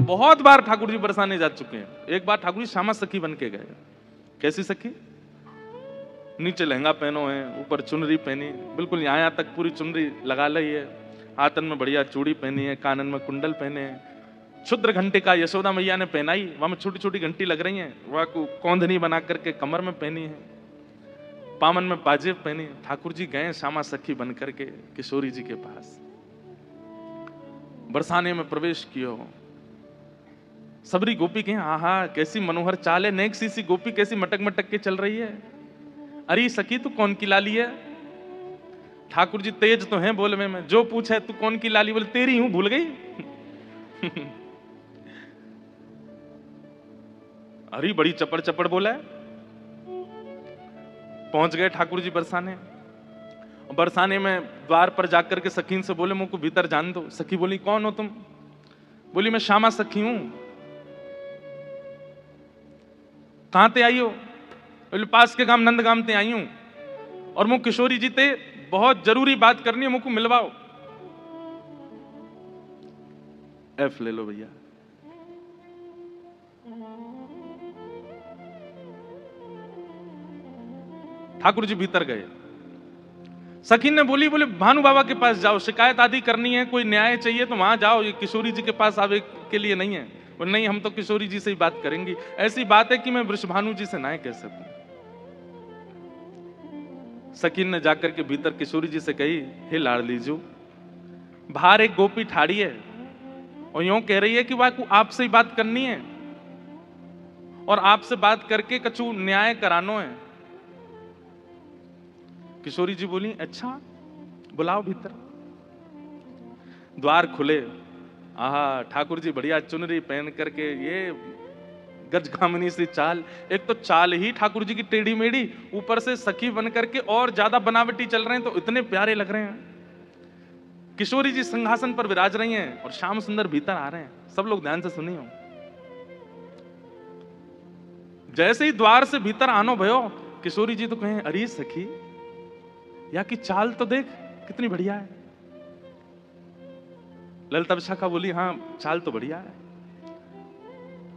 बहुत बार ठाकुर जी बरसाने जा चुके हैं। एक बार ठाकुर जी श्यामा सखी बन के गए। कैसी सखी? नीचे लहंगा पहनो है, ऊपर चुनरी पहनी, बिल्कुल यहाँ तक पूरी चुनरी लगा ली है, हाथन में बढ़िया चूड़ी पहनी है, कानन में कुंडल पहने हैं, क्षुद्र घंटे का यशोदा मैया ने पहनाई, वहां में छोटी छोटी घंटी लग रही हैं, वह कौंधनी बना करके कमर में पहनी है, पामन में पाजेब पहनी। ठाकुर जी गए श्यामा सखी बन करके किशोरी जी के पास, बरसाने में प्रवेश कियो। सबरी गोपी कहें आहा कैसी मनोहर चाल है, नेक सी गोपी कैसी मटक मटक के चल रही है। अरे सखी तू कौन की लाली है? ठाकुर जी तेज तो हैं बोलने में, जो पूछे तू कौन की लाली, बोले तेरी हूं, भूल गई। अरे बड़ी चपड़ चपड़ बोला है। पहुंच गए ठाकुर जी बरसाने। बरसाने में द्वार पर जाकर के सखीन से बोले मुझको भीतर जान दो। सखी बोली कौन हो तुम? बोली मैं श्यामा सखी हूं। कहां ते आई हो? बोले पास के गांव नंदगाम ते आई हूं, और मुझ किशोरी जी ते बहुत जरूरी बात करनी है, मुझको मिलवाओ। एफ ले लो भैया। ठाकुर जी भीतर गए। सखी ने बोली भानु बाबा के पास जाओ, शिकायत आदि करनी है, कोई न्याय चाहिए तो वहां जाओ, ये किशोरी जी के पास आवे के लिए नहीं है। और नहीं हम तो किशोरी जी से ही बात करेंगी, ऐसी बात है कि मैं वृषभानु जी से ना कह सकूं। सकीन ने जाकर के भीतर किशोरी जी से कही, हे लाडली जी, बाहर एक गोपी ठाड़ी है और यूं कह रही है कि वह आपसे ही बात करनी है और आपसे बात करके कछु न्याय करानो है। किशोरी जी बोली अच्छा बुलाओ भीतर। द्वार खुले। आहा ठाकुर जी बढ़िया चुनरी पहन करके, ये गजगामिनी सी चाल, एक तो चाल ही ठाकुर जी की टेढ़ी मेढ़ी, ऊपर से सखी बन करके और ज्यादा बनावटी चल रहे हैं, तो इतने प्यारे लग रहे हैं। किशोरी जी सिंहासन पर विराज रही हैं और श्याम सुंदर भीतर आ रहे हैं। सब लोग ध्यान से सुनियो। जैसे ही द्वार से भीतर आनो भयो, किशोरी जी तो कहें अरे सखी या की चाल तो देख कितनी बढ़िया है। ललिता विशाखा बोली हाँ चाल तो बढ़िया है।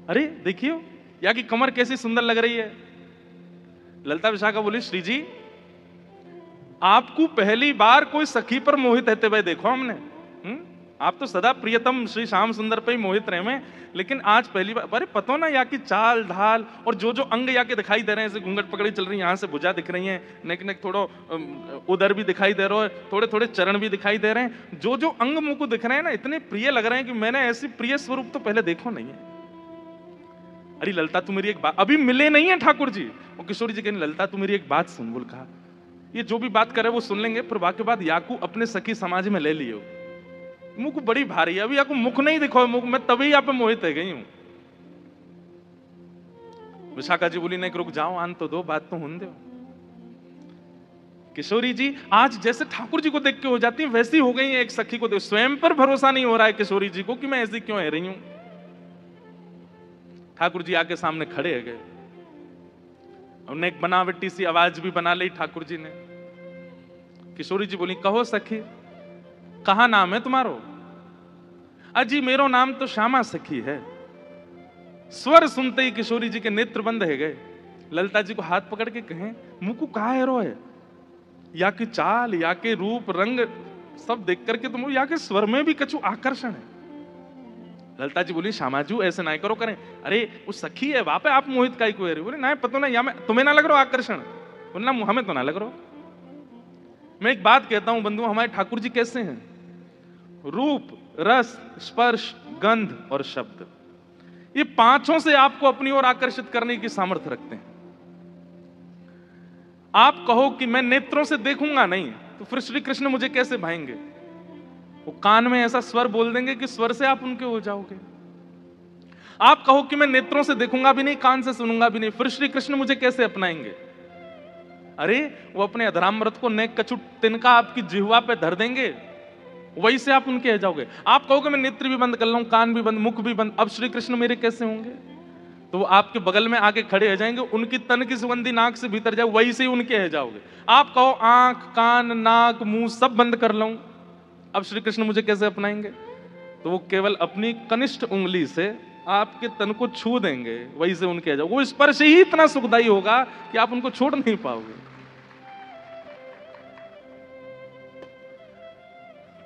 अरे देखियो या की कमर कैसी सुंदर लग रही है। ललिता विशाखा बोली श्री जी आपको पहली बार कोई सखी पर मोहित रहते हुए देखो हमने। आप तो सदा प्रियतम श्री श्याम सुंदर पे ही मोहित रहे में, लेकिन आज पहली बार। अरे पता ना या की चाल ढाल और जो जो अंग या के दिखाई दे रहे हैं, घूंघट पकड़ी चल रही है, यहाँ से भुजा दिख रही है, नेक नेक थोड़ा उधर भी दिखाई दे रहा है, थोड़े थोड़े चरण भी दिखाई दे रहे हैं, जो जो अंग मुझको दिख रहे हैं ना इतने प्रिय लग रहे हैं कि मैंने ऐसी प्रिय स्वरूप तो पहले देखो नहीं है। अरे ललिता तू मेरी एक बात, अभी मिले नहीं है ठाकुर जी। और किशोरी जी कहने ललिता तू मेरी एक बात सुन। बोल कहा ये जो भी बात करे वो सुन लेंगे, फिर वाक्य बाद याकू अपने सखी समाज में ले लियो। मुख बड़ी भारी है, अभी आपको मुख नहीं दिखो मुख, मैं तभी यहाँ पे मोहित है गई हूं। विशाखा जी बोली नहीं रुक जाओ, आन तो दो, बात तो होने दो। किशोरी जी आज जैसे ठाकुर जी को देख के हो जाती है वैसी हो गई है एक सखी को देख। स्वयं पर भरोसा नहीं हो रहा है किशोरी जी को कि मैं ऐसी क्यों है रही हूं। ठाकुर जी आके सामने खड़े है गए, उन्होंने एक बनावटी सी आवाज भी बना ली ठाकुर जी ने। किशोरी जी बोली कहो सखी कहा नाम है तुम्हारो? अजी मेरो नाम तो श्यामा सखी है। स्वर सुनते ही किशोरी जी के नेत्र बंद है गए। ललिता जी को हाथ पकड़ के कहें मुझको कहा है रो है, या कि चाल या के रूप रंग सब देख करके तुम या के स्वर में भी कछु आकर्षण है। ललिता जी बोली श्यामाजू ऐसे ना करो करें। अरे वो सखी है वहां पे आप मोहित का ही को बोले ना पता ना या मैं तुम्हें ना लग रहा आकर्षण, बोलना हमें तो ना लग रहा। मैं एक बात कहता हूं बंधु, हमारे ठाकुर जी कैसे हैं? रूप रस स्पर्श गंध और शब्द, ये पांचों से आपको अपनी ओर आकर्षित करने की सामर्थ्य रखते हैं। आप कहो कि मैं नेत्रों से देखूंगा नहीं, तो फिर श्री कृष्ण मुझे कैसे भाएंगे? वो कान में ऐसा स्वर बोल देंगे कि स्वर से आप उनके हो जाओगे। आप कहो कि मैं नेत्रों से देखूंगा भी नहीं, कान से सुनूंगा भी नहीं, फिर श्री कृष्ण मुझे कैसे अपनाएंगे? अरे वो अपने अधरामृत को नेक कछु तिनका आपकी जिह्वा पे धर देंगे, वही से आप उनके हो जाओगे। आप कहोगे मैं नेत्र भी बंद कर लूं, कान भी बंद, मुख भी बंद, अब श्री कृष्ण मेरे कैसे होंगे? तो वो आपके बगल में आके खड़े हो जाएंगे, उनकी तन की सुगंधी नाक से भीतर जाए, वही से उनके हो जाओगे। आप कहो आंख कान नाक मुंह सब बंद कर लूं, अब श्री कृष्ण मुझे कैसे अपनाएंगे? तो वो केवल अपनी कनिष्ठ उंगली से आपके तन को छू देंगे, वही से उनके जाओ, वो स्पर्श ही इतना सुखदायी होगा कि आप उनको छोड़ नहीं पाओगे।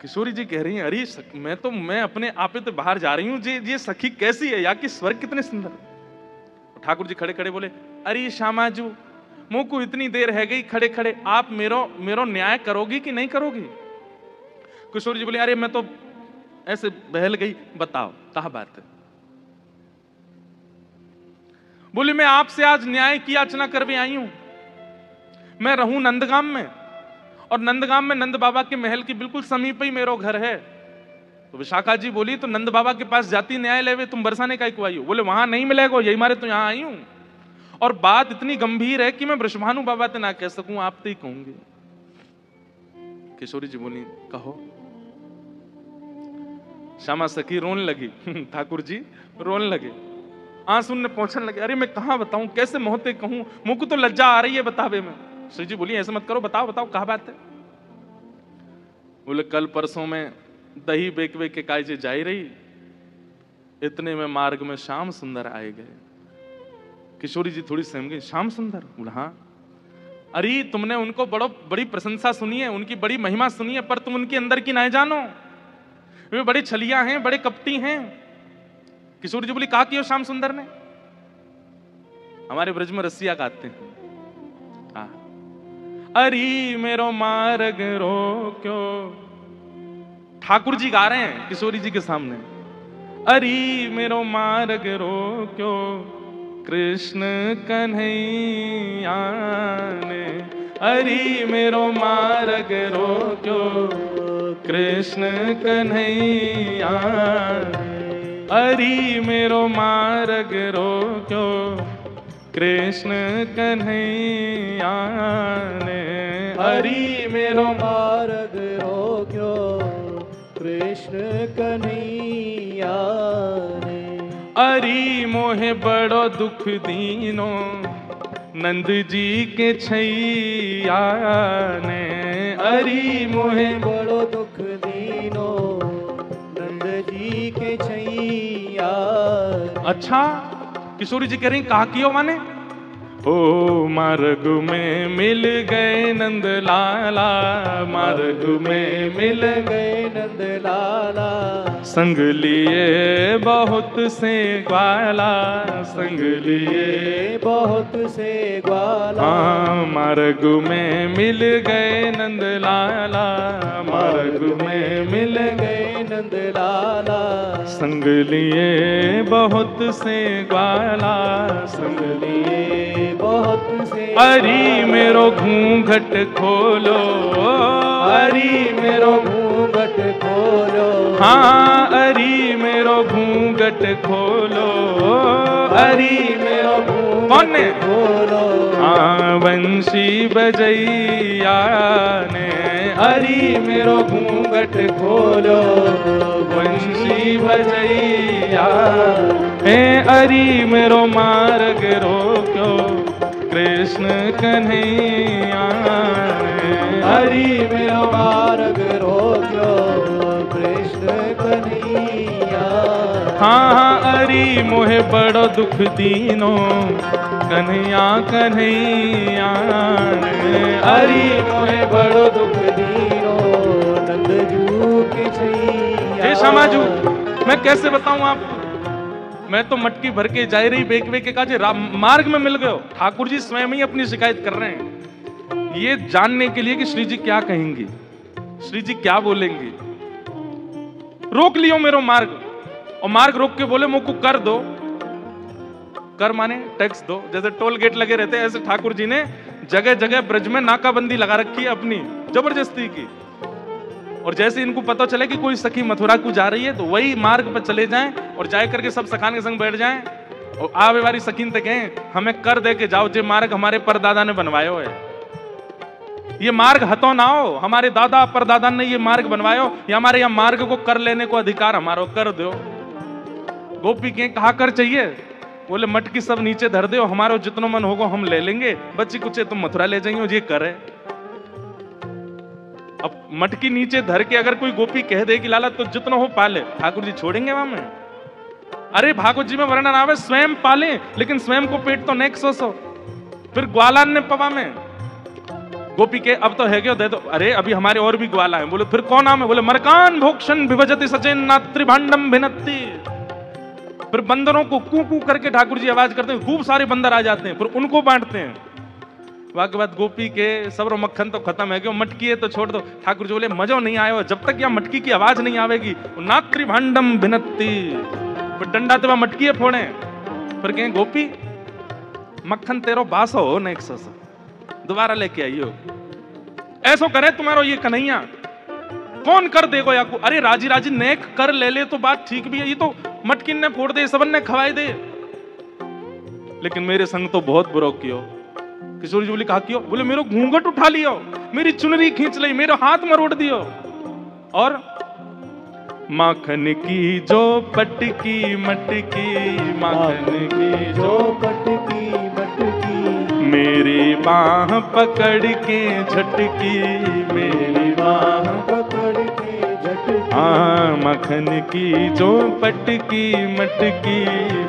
किशोरी जी कह रही हैं, अरे मैं अपने आपे तो बाहर जा रही हूं, ये सखी कैसी है, या कि स्वर्ग कितने सुंदर। ठाकुर जी खड़े खड़े बोले, अरे श्यामाजू मुंह को इतनी देर है गई खड़े खड़े, आप मेरो न्याय करोगी कि नहीं करोगी। किशोरी जी बोले, अरे मैं तो ऐसे बहल गई, बताओ कहा बात है। बोली, मैं आपसे आज न्याय की याचना करके आई हूं। मैं रहूं नंदगाम में, और नंदगाम में नंद बाबा के महल की बिल्कुल समीप ही मेरा घर है। तो विशाखा जी बोली, तो नंद बाबा के पास जाती न्याय लेवे, तुम बरसाने का आई हो। बोले, वहां नहीं मिलेगा, यही मारे तो यहां आई हूं, और बात इतनी गंभीर है कि मैं वृषभानु बाबा से ना कह सकूं, आप तो ही कहूंगी। किशोरी जी बोली, कहो। श्यामा सखी रोने लगी, ठाकुर जी रोने लगे, आंसू ने पहुंचने लगे। अरे मैं कहां बताऊं, कैसे मोहते कहूं, मुझ को तो लज्जा आ रही है बतावे में। श्री जी बोली, ऐसे मत करो, बताओ बताओ कहा बात है। बोले, कल परसों में दही बेकवे के कायजे जा रही, इतने में मार्ग में श्याम सुंदर आए गए। किशोरी जी थोड़ी सहम गई, श्याम सुंदर? बोला, हाँ। अरे तुमने उनको बड़ी प्रशंसा सुनी है, उनकी बड़ी महिमा सुनी है, पर तुम उनके अंदर की नहीं जानो, वे बड़े छलिया हैं, बड़े कपटी हैं। किशोरी जी बोली, कहा कि श्याम सुंदर ने? हमारे ब्रज में रसिया गाते हैं, अरे मेरो मार्ग रोक्यो। ठाकुर जी गा रहे हैं किशोरी जी के सामने, अरे मेरो मार्ग रोक्यो कृष्ण कन्हैया ने। अरे मेरो मार्ग रोक्यो कृष्ण कन्हैया, अरे मेरो मार्ग रोक्यो कृष्ण कन्हैया ने। हरि मेरो मार्ग रोक्यो कृष्ण कन्हैया ने। अरे मोहे बड़ो दुख दीनो नंद जी के छैया ने। अरे मोहे बड़ो दुख दीनो नंद जी के छैया। अच्छा, किशोरी जी कह रही, कहा कियो माने? ओ मार्ग में मिल गए नंद लाला, मार्ग में मिल गए नंद लाला। संग लिए बहुत से ग्वाला, संग लिए बहुत से ग्वाला। हाँ, मार्ग में मिल गए नंद लाला, मार्ग में मिल गए नंद लाला। संग लिए बहुत से ग्वाला, संग लिए बहुत से। अरे मेरो घूंघट खोलो, अरे मेरो घूंघट खोलो। हाँ, अरे मेरो घूंघट खोलो, अरे मेरो कौन ने खोलो। हाँ, वंशी बजैया ने। अरे मेरो घूंघट खोलो, वंशी बजैया हे। अरे मेरो मार्ग रोक्यो कृष्ण कन्हैया ने। हरि मेरो मार्ग रोक्यो कृष्ण कन्हैया। हाँ हाँ, अरे मोहे बड़ो दुख दीनो कन्हैया कन्हैया ने। हरि मोहे बड़ो दुख दीनो नंदजू के छैया। हे श्यामाजू, मैं कैसे बताऊं आपको, मैं तो मटकी भर के जा रही बेकवे के काजे मार्ग में मिल गए। ठाकुर जी स्वयं ही अपनी शिकायत कर रहे हैं, ये जानने के लिए कि श्री जी क्या कहेंगी, श्री जी क्या बोलेंगी। रोक लियो मेरो मार्ग, और मार्ग रोक के बोले मुझको कर दो। कर माने टैक्स दो, जैसे टोल गेट लगे रहते हैं, ऐसे ठाकुर जी ने जगह जगह ब्रज में नाकाबंदी लगा रखी है अपनी जबरदस्ती की। और जैसे इनको पता चले कि कोई सखी मथुरा को जा रही है, तो वही मार्ग पर चले जाएं और जाए करके सब सखान के संग बैठ जाएं और आवे वाली सखीन तक कहें, हमें कर दे के जाओ, जो मार्ग हमारे परदादा ने बनवायो है। ये मार्ग हतो ना हो, हमारे दादा परदादा ने ये मार्ग बनवायो, या हमारे यहाँ मार्ग को कर लेने को अधिकार हमारो, कर दो। गोपी के कहा कर चाहिए, बोले मटकी सब नीचे धर दो, हमारो जितनो मन होगो हम ले लेंगे, बच्ची कुछ तुम मथुरा ले जाइयो, ये करे। अब मटकी नीचे धर के अगर कोई गोपी कह दे कि लाला तो जितना हो पाले, ठाकुर जी छोड़ेंगे वहां में? अरे भागवत जी में वर्णन आवे स्वयं पाले, लेकिन स्वयं को पेट तो नेक सो फिर ग्वाला ने पवा में गोपी के अब तो है क्यों दे दो। अरे अभी हमारे और भी ग्वाला हैं। बोले फिर कौन नाम है? बोले मरकान भोक्षण विभजति सचेन नात्री भांडम भिनत्ति। फिर बंदरों को कू कू करके ठाकुर जी आवाज करते हैं, खूब सारे बंदर आ जाते हैं, फिर उनको बांटते हैं। वाके बाद गोपी के सब्र मक्खन तो खत्म है, क्यों मटकी है तो छोड़ दो। ठाकुर जी बोले मजो नहीं आयो जब तक यहाँ मटकी की आवाज नहीं आवेगी। नात्री भांडम भिनत्ति, फिर डंडा तो मटकी फोड़े। फिर कहें गोपी मक्खन तेरो बासो हो नेक सो दोबारा लेके आइयो। ऐसो करे तुम्हारो ये कन्हैया कौन कर देगो या को? अरे राजी राजी नेक कर ले तो बात ठीक भी है, ये तो मटकिन ने फोड़ दे, सबन ने खवाए दे, लेकिन मेरे संग तो बहुत बुरा कियो। किशोरी जी बोली कहा क्यों? बोले मेरे घूंघट उठा लियो, मेरी चुनरी खींच ली, मेरे हाथ मरोड़ दियो, और माखन की जो पटकी मटकी, माखन की जो पटकी मटकी, मेरी बाह पकड़ के झटकी, मेरी बाह पकड़ के झटकी। माखन की जो पटकी मटकी,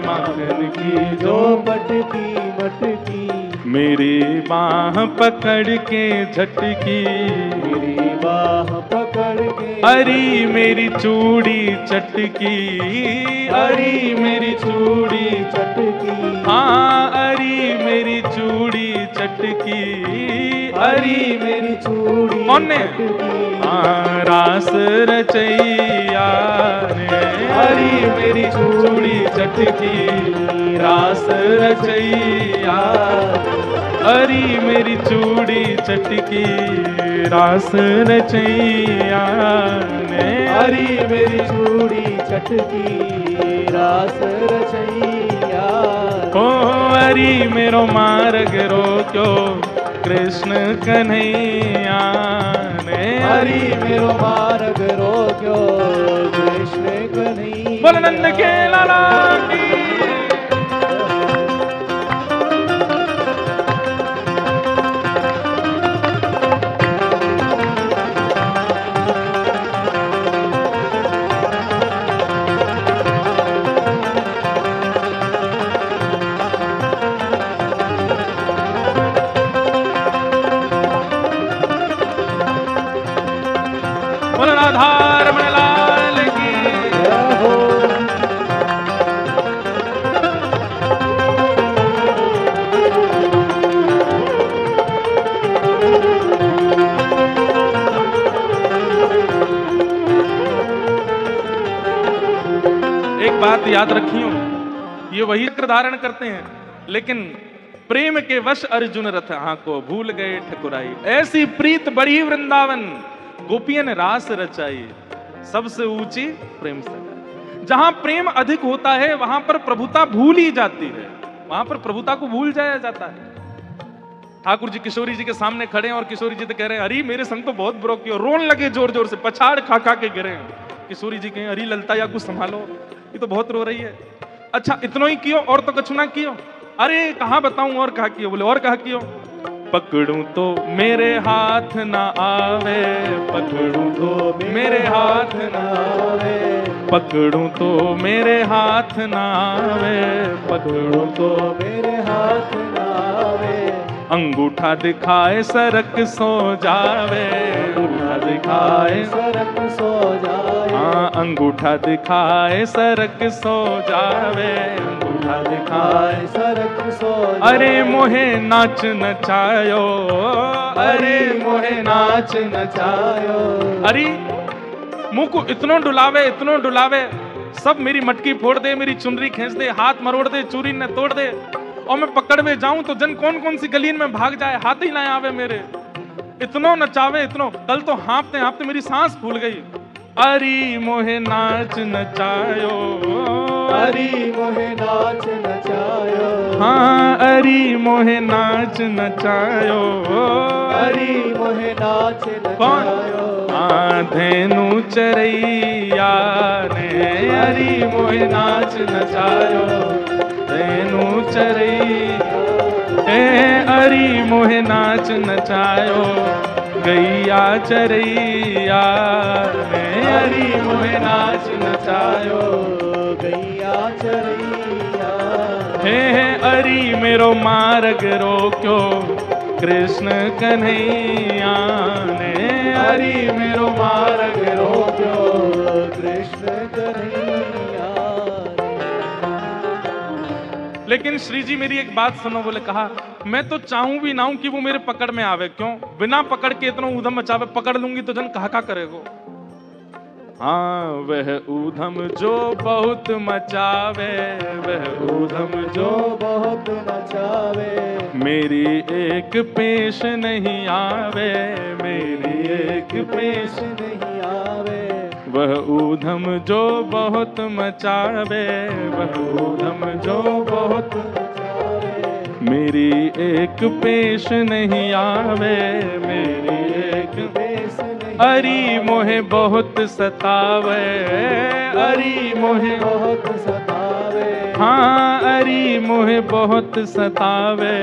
माखन की जो पटकी मटकी, मेरी बाह पकड़ के झटकी, मेरी बाह पकड़ के। अरी मेरी चूड़ी चटकी, अरी मेरी चूड़ी चटकी, हाँ अरी मेरी चूड़ी चटकी, अरी मेरी चूड़ी कौन ने? चटकी। रास रचैया ने, अरी मेरी चूड़ी चटकी, रास रचैया, अरी मेरी चूड़ी चटकी, रास रचैया ने, अरी मेरी चूड़ी चटकी, रास रचैया। ओ अरी मेरो मार्ग रोक्यो कृष्ण कन्हैया ने, हरि मेरो मार्ग रोक्यो कृष्ण कन्हैया। बोल नंद के लाला की। राधा रमण लाल की। एक बात याद रखियो, ये वही चक्र धारण करते हैं, लेकिन प्रेम के वश अर्जुन रथ आंको भूल गए ठकुराई। ऐसी प्रीत बड़ी वृंदावन गोपियन रास रचाई, सबसे ऊंची प्रेम सगाई। जहां प्रेम अधिक होता है वहां पर प्रभुता भूल ही जाती है, वहां पर प्रभुता को भूल जाया जाता है। ठाकुर जी किशोरी जी के सामने खड़े हैं और किशोरी जी तो कह रहे हैं अरे मेरे संग तो बहुत बुरा किया, रोन लगे जोर जोर से, पछाड़ खा खा के गिरे। किशोरी जी कहें अरे ललता या कुछ संभालो, ये तो बहुत रो रही है। अच्छा इतना ही कियो और तो कुछ ना कियो? अरे कहाँ बताऊं और कहा कियो? बोले और कहा कियो? पकड़ूं तो मेरे हाथ ना आवे, पकड़ूं तो मेरे हाथ ना आवे, पकड़ूं तो मेरे हाथ ना आवे, पकड़ूं तो मेरे हाथ ना आवे। अंगूठा दिखाए सरक सो जावे, अंगूठा दिखाए सरक सो जाए। हाँ अंगूठा दिखाए सरक सो जावे, अंगूठा दिखाए सरक सो जाए। अरे मोहे नाच नचायो, अरे मोहे नाच नचायो। अरे मुंह को इतनो डुलावे, इतनो डुलावे, सब मेरी मटकी फोड़ दे, मेरी चुनरी खींच दे, हाथ मरोड़ दे, चूरी ने तोड़ दे, और मैं पकड़ में जाऊं तो जन कौन कौन सी गलीन में भाग जाए, हाथ ही ना आवे मेरे। इतनो नचावे इतनो, कल तो हाँफते हाँफते मेरी सांस फूल गई। अरी मोहे नाच नचायो, अरी मोहे नाच नचायो। हाँ अरी मोहे नाच नचायो, अरी मोहे नाच नचायो। हाँ धेनु चरैया ने, अरी मोहे नाच नचायो, धेनु चरैया ए अरी मोहे नाच नचायो, गैया चरैया ने हरि मोहे नाच नचायो गैया चरैया। हे अरी मेरो मार्ग रोक्यो कृष्ण कन्हैया ने हरि मेरो मार्ग रोक्यो कृष्ण कन्हैया। लेकिन श्री जी मेरी एक बात सुनो, बोले कहा मैं तो चाहूं भी ना हूं कि वो मेरे पकड़ में आवे, क्यों बिना पकड़ के इतना ऊधम मचावे, पकड़ लूंगी तो जन कहा करेगो। हाँ वह ऊधम जो बहुत मचावे, वह ऊधम जो बहुत मचावे, मेरी एक पेश नहीं आवे, मेरी एक पेश नहीं आवे। वह ऊधम जो बहुत मचावे, वह ऊधम जो बहुत मचावे, मेरी एक पेश नहीं आवे, मेरी एक पेश नहीं अरी मोहे बहुत सतावे, अरी मोहे बहुत सतावे। हाँ अरी मोहे बहुत सतावे,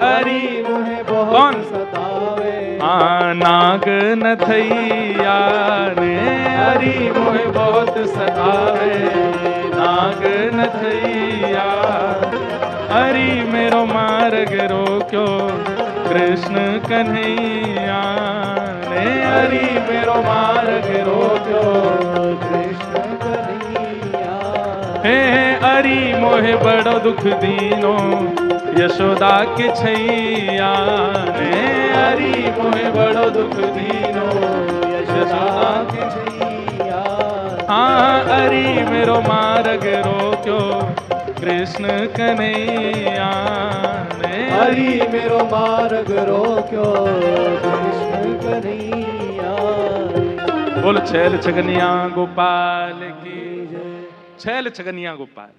अरी मोहे बहुत कौन? सतावे। हाँ नाग नथैया ने अरी मोहे बहुत सतावे, नाग नथैया अरी मेरो मार्ग रोक्यो कृष्ण कन्हैया ने हरि मेरो मार्ग रोक्यो कृष्ण कन्हैया। हे अरी मोहे बड़ो दुख दीनो यशोदा के छैया ने हरि मोहे बड़ो दुख दीनो यशोदा के छैया। हाँ अरी मेरो मार्ग रोक्यो कृष्ण कन्हैया ने हरि मेरो मार्ग रोक्यो कृष्ण कन्हैया। बोल छैल छगनिया गोपाल की छैल छगनिया गोपाल।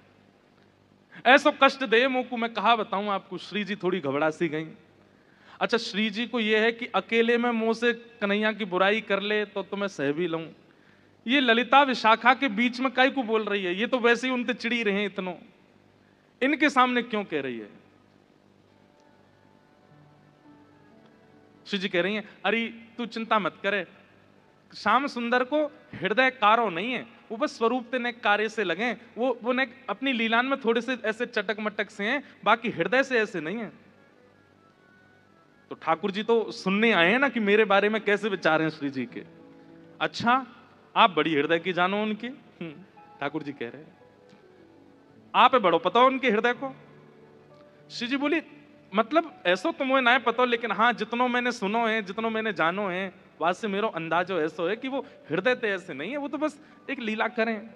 ऐसो कष्ट दे मुझको, मैं कहा बताऊं आपको। श्री जी थोड़ी घबरा सी गई। अच्छा श्री जी को यह है कि अकेले में मुंह से कन्हैया की बुराई कर ले तो मैं सह भी लूं, ये ललिता विशाखा के बीच में काहे को बोल रही है? ये तो वैसे ही उनसे चिड़ी रहे इतनो, इनके सामने क्यों कह रही है? श्री जी कह रही हैं अरे तू चिंता मत करे, श्याम सुंदर को हृदय कारो नहीं है, वो बस स्वरूप ते ने कार्य से लगे, वो ने अपनी लीलान में थोड़े से ऐसे चटक मटक से हैं, बाकी हृदय से ऐसे नहीं है। तो ठाकुर जी तो सुनने आए हैं ना कि मेरे बारे में कैसे विचार हैं श्री जी के। अच्छा आप बड़ी हृदय की जानो उनकी। ठाकुर जी कह रहे हैं आप बड़ो पता हो उनके हृदय को। श्री जी बोली मतलब ऐसो तो मुझे ना पता हो, लेकिन हाँ जितनो मैंने सुनो है, जितनो मैंने जानो है, वहां से मेरो अंदाजो ऐसो है कि वो हृदय ते ऐसे नहीं है, वो तो बस एक लीला करें।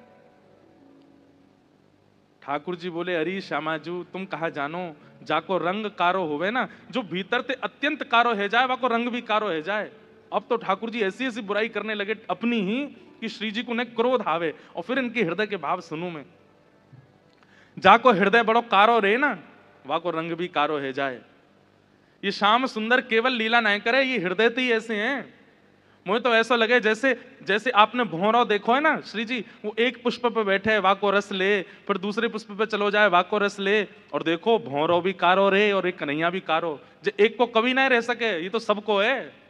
ठाकुर जी बोले अरे श्यामाजू तुम कहा जानो, जाको रंग कारो होवे ना, जो भीतर ते अत्यंत कारो है जाए वाको रंग भी कारो है जाए। अब तो ठाकुर जी ऐसी ऐसी बुराई करने लगे अपनी ही कि श्री जी को ने क्रोध आवे, और फिर इनके हृदय के भाव सुनू मैं। जाको हृदय बड़ो कारो रहे ना, वाको रंग भी कारो है जाए। ये श्याम सुंदर केवल लीला नहीं करे, ये हृदय तो ही ऐसे हैं। मुझे तो ऐसा लगे जैसे जैसे आपने भौंरो देखो है ना श्री जी, वो एक पुष्प पे बैठे है वाको रस ले, फिर दूसरे पुष्प पे चलो जाए वाको रस ले, और देखो भौंरो भी कारो रे और एक कन्हैया भी कारो। जो एक को कभी नहीं रह सके, ये तो सबको है।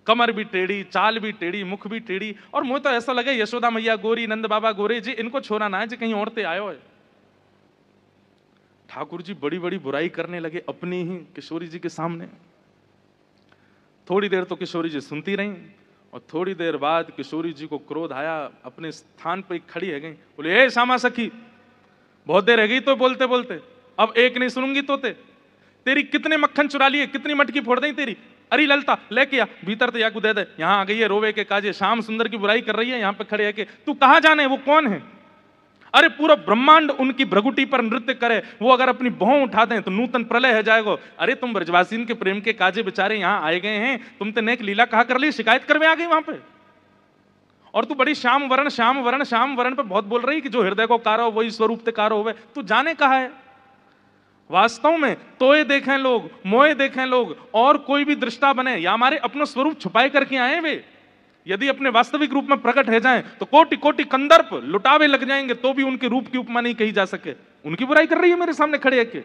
कमर भी टेढ़ी, चाल भी टेढ़ी, मुख भी टेढ़ी, और मुझे तो ऐसा लगे यशोदा मैया गोरी, नंद बाबा गोरे जी, इनको छोड़ा ना है जी कहीं औरतें आयो है। ठाकुर जी बड़ी बड़ी बुराई करने लगे अपनी ही किशोरी जी के सामने। थोड़ी देर तो किशोरी जी सुनती रहीं, और थोड़ी देर बाद किशोरी जी को क्रोध आया, अपने स्थान पर खड़ी है गई, बोले ए श्यामा सखी बहुत देर रह गई तो बोलते बोलते, अब एक नहीं सुनूंगी तो तेरी कितने मक्खन चुरा लिए, कितनी मटकी फोड़ दी तेरी। अरे ललता लेके आ भीतर तो याकू दे दे, यहाँ आ गई है रोवे के काजे, श्याम सुंदर की बुराई कर रही है यहाँ पे खड़े है के, तू कहाँ जाने वो कौन है? अरे पूरा ब्रह्मांड उनकी भ्रगुटी पर नृत्य करे, वो अगर अपनी भौं उठा दें तो नूतन प्रलय है जाएगा। अरे तुम ब्रजवासीन के प्रेम के काजे बेचारे यहाँ आए गए हैं, तुम तो नेक लीला कहा कर ली, शिकायत करवे आ गई वहां पे, और तू बड़ी श्याम वरण श्याम वरण श्याम वरण पे बहुत बोल रही कि जो हृदय को कारो वही स्वरूप ते कारो हुए, तू जाने कहा है? वास्तव में तोए देखें लोग, मोए देखें लोग, और कोई भी दृष्टा बने या हमारे अपना स्वरूप छुपाए करके आए वे, यदि अपने वास्तविक रूप में प्रकट हो जाएं तो कोटि कोटि कंदर्प लुटावे लग जाएंगे, तो भी उनके रूप की उपमा नहीं कही जा सके। उनकी बुराई कर रही है मेरे सामने खड़े है के।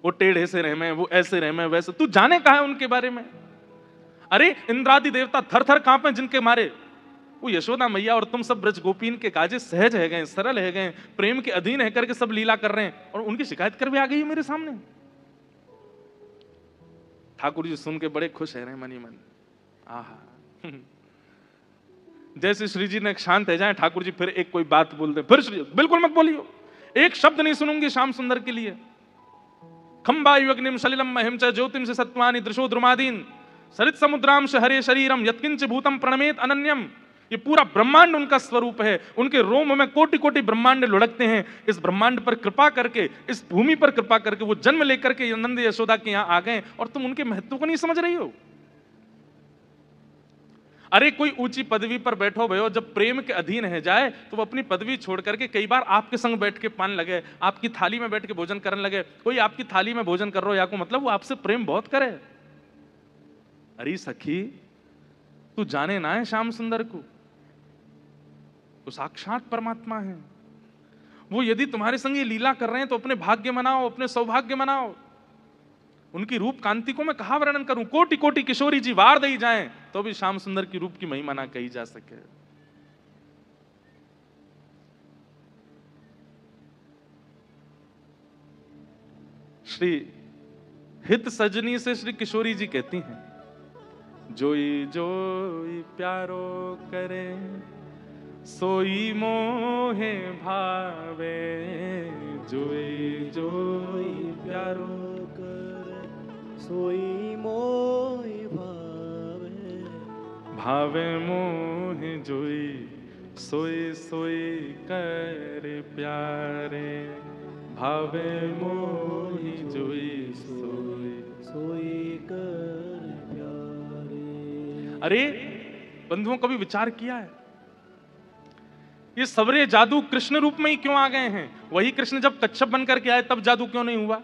वो टेढ़े से रहमे, वो ऐसे रहमे, वैसे। तू जाने कहा है उनके बारे में? अरे इंद्रादि देवता थर थर कांपे जिनके मारे। वो यशोदा मैया और तुम सब ब्रज गोपीन के काजे सहज है गए, सरल है गए, प्रेम के अधीन है करके सब लीला कर रहे हैं, और उनकी शिकायत कर भी आ गई मेरे सामने। ठाकुर जी सुन के बड़े खुश है रहे मनी मन। आहा, जैसे श्री जी ने शांत है जाए, ठाकुर जी फिर एक कोई बात बोलते, फिर श्री बिल्कुल मत बोलियो, एक शब्द नहीं सुनूंगी श्याम सुंदर के लिए। खंबायु अग्निम सलिलम महिम च ज्योतिम से सत्वानि दृशो द्रुमादीन सरित समुद्राम से हरे शरीरम यत्किंच भूतम प्रणमेत अनन्यम। ये पूरा ब्रह्मांड उनका स्वरूप है, उनके रोम में कोटि कोटि ब्रह्मांड लुढ़कते हैं। इस ब्रह्मांड पर कृपा करके, इस भूमि पर कृपा करके वो जन्म लेकर के नंद यशोदा के यहां आ गए, और तुम उनके महत्व को नहीं समझ रही हो। अरे कोई ऊंची पदवी पर बैठो भयो, जब प्रेम के अधीन है जाए तो वो अपनी पदवी छोड़ करके कई बार आपके संग बैठ के पान लगे, आपकी थाली में बैठ के भोजन करने लगे। कोई आपकी थाली में भोजन कर रहा हो या को मतलब वो आपसे प्रेम बहुत करे। अरे सखी, तू जाने ना है श्याम सुंदर को, वो साक्षात परमात्मा है। वो यदि तुम्हारे संग ये लीला कर रहे हैं तो अपने भाग्य मनाओ, अपने सौभाग्य मनाओ। उनकी रूप कांति को मैं कहां वर्णन करूं? कोटि कोटि किशोरी जी वार दई जाएं तो भी श्याम सुंदर की रूप की महिमा ना कही जा सके। श्री हित सजनी से श्री किशोरी जी कहती हैं, जोई जोई प्यारो करे सोई मोहे भावे, जोई जोई प्यारो सोई मोहि भावे, भावे मोहे जोई सोई सोई कर प्यारे, भावे मोहि जोई सोई सोई कर प्यारे। अरे बंधुओं, कभी विचार किया है ये सबरे जादू कृष्ण रूप में ही क्यों आ गए हैं? वही कृष्ण जब कच्छप बनकर के आए तब जादू क्यों नहीं हुआ?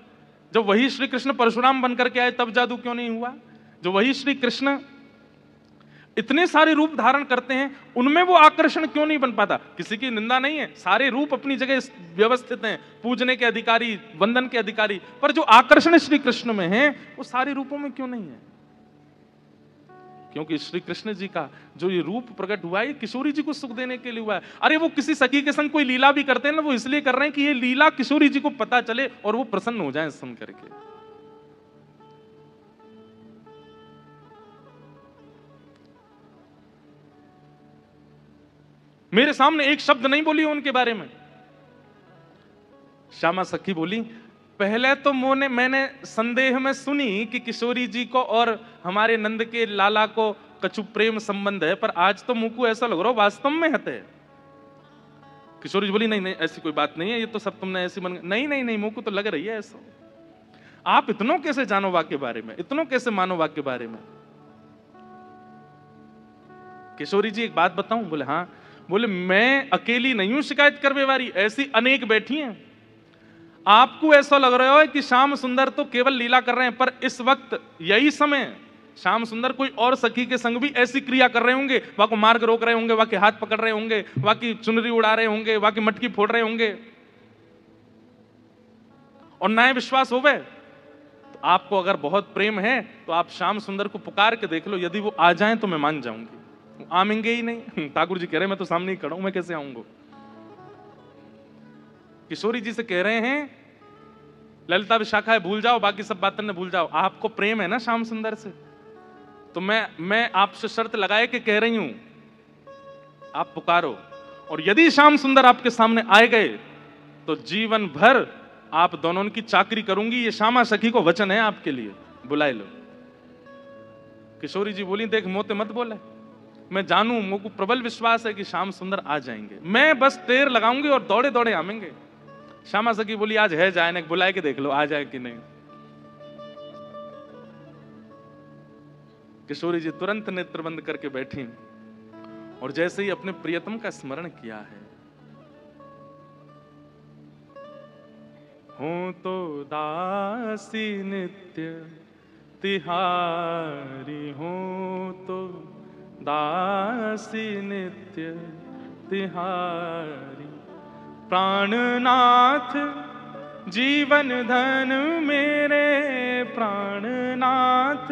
जब वही श्री कृष्ण परशुराम बनकर के आए तब जादू क्यों नहीं हुआ? जो वही श्री कृष्ण इतने सारे रूप धारण करते हैं, उनमें वो आकर्षण क्यों नहीं बन पाता? किसी की निंदा नहीं है, सारे रूप अपनी जगह व्यवस्थित हैं, पूजने के अधिकारी, वंदन के अधिकारी, पर जो आकर्षण श्री कृष्ण में है वो सारे रूपों में क्यों नहीं है? क्योंकि श्री कृष्ण जी का जो ये रूप प्रकट हुआ है, किशोरी जी को सुख देने के लिए हुआ है। अरे वो किसी सखी के संग कोई लीला भी करते हैं ना, वो इसलिए कर रहे हैं कि ये लीला किशोरी जी को पता चले और वो प्रसन्न हो जाएं सुन करके। मेरे सामने एक शब्द नहीं बोली उनके बारे में। श्यामा सखी बोली, पहले तो मैंने संदेह में सुनी कि किशोरी जी को और हमारे नंद के लाला को कछु प्रेम संबंध है, पर आज तो मुंह को ऐसा लग रहा वास्तव में है। किशोरी जी बोली, नहीं नहीं ऐसी कोई बात नहीं है, ये तो सब तुमने ऐसी बन। नहीं नहीं नहीं, मुंह को तो लग रही है ऐसा। आप इतनों कैसे जानो वाक्य के बारे में, इतनों कैसे मानो वाक्य के बारे में? किशोरी जी एक बात बताऊं? बोले हाँ। बोले मैं अकेली नहीं हूं शिकायत करने वाली, ऐसी अनेक बैठी हैं। आपको ऐसा लग रहा है कि श्याम सुंदर तो केवल लीला कर रहे हैं, पर इस वक्त यही समय श्याम सुंदर कोई और सखी के संग भी ऐसी क्रिया कर रहे होंगे। वहां को मार्ग रोक रहे होंगे, वहां के हाथ पकड़ रहे होंगे, वहां की चुनरी उड़ा रहे होंगे, वहां की मटकी फोड़ रहे होंगे, और ना विश्वास हो गए तो आपको अगर बहुत प्रेम है तो आप श्याम सुंदर को पुकार के देख लो, यदि वो आ जाएं तो मैं मान जाऊंगी। आएंगे ही नहीं। ठाकुर जी कह रहे हैं मैं तो सामने ही खड़ा हूं, मैं कैसे आऊंगा? किशोरी जी से कह रहे हैं ललिता विशाखा है भूल जाओ, बाकी सब बातें न भूल जाओ। आपको प्रेम है ना श्याम सुंदर से, तो मैं आपसे शर्त लगाए के कह रही हूं, आप पुकारो, और यदि श्याम सुंदर आपके सामने आए गए तो जीवन भर आप दोनों की चाकरी करूंगी। ये श्यामा सखी को वचन है आपके लिए, बुलाए लो। किशोरी जी बोली, देख मोते मत बोले, मैं जानू, मुझको प्रबल विश्वास है कि श्याम सुंदर आ जाएंगे, मैं बस टेर लगाऊंगी और दौड़े दौड़े आवेंगे। श्यामा सखी बोली, आज है जाए, बुलाए के देख लो आ जाए कि नहीं। किशोरी जी तुरंत नेत्र बंद करके बैठी और जैसे ही अपने प्रियतम का स्मरण किया है, हो तो दासी नित्य तिहारी, हो तो दासी नित्य तिहारी, प्राणनाथ जीवन धन मेरे प्राणनाथ,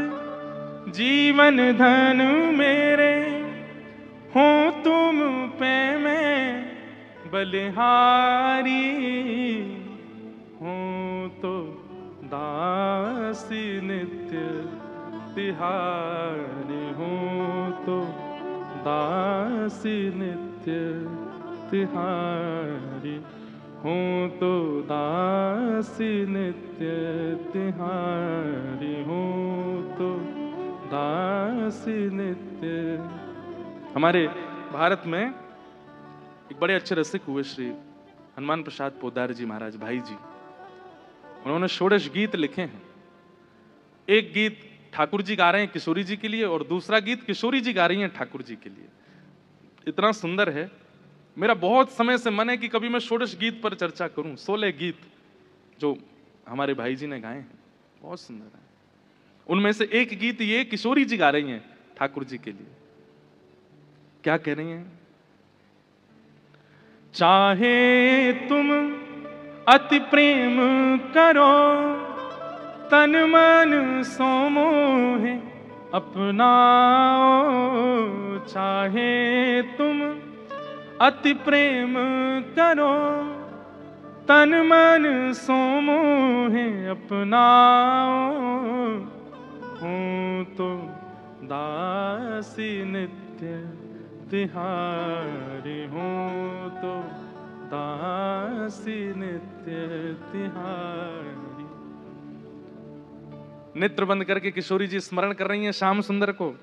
जीवन धन मेरे हो तुम पे मैं बलिहारी, हूँ तो दासी नित्य तिहारी, हूँ तो दासी नित्य तिहारी, हूँ तो दासी नित्य तिहारी, हूँ तो दासी नित्य। हमारे भारत में एक बड़े अच्छे रसिक हुए श्री हनुमान प्रसाद पोद्दार जी महाराज भाई जी। उन्होंने षोडश गीत लिखे हैं। एक गीत ठाकुर जी गा रहे हैं किशोरी जी के लिए और दूसरा गीत किशोरी जी गा रही हैं ठाकुर जी के लिए। इतना सुंदर है। मेरा बहुत समय से मन है कि कभी मैं षोडश गीत पर चर्चा करूं। 16 गीत जो हमारे भाई जी ने गाए हैं बहुत सुंदर है। उनमें से एक गीत ये किशोरी जी गा रही हैं ठाकुर जी के लिए। क्या कह रही हैं? चाहे तुम अति प्रेम करो, तन मन सो मोहे अपनाओ। चाहे तुम अति प्रेम करो, तन मन सो मोहे अपनाओ। हूँ तो दासी नित्य तिहारी, हूँ तो दासी नित्य तिहारी। नेत्र बंद करके किशोरी जी स्मरण कर रही हैं श्याम सुंदर को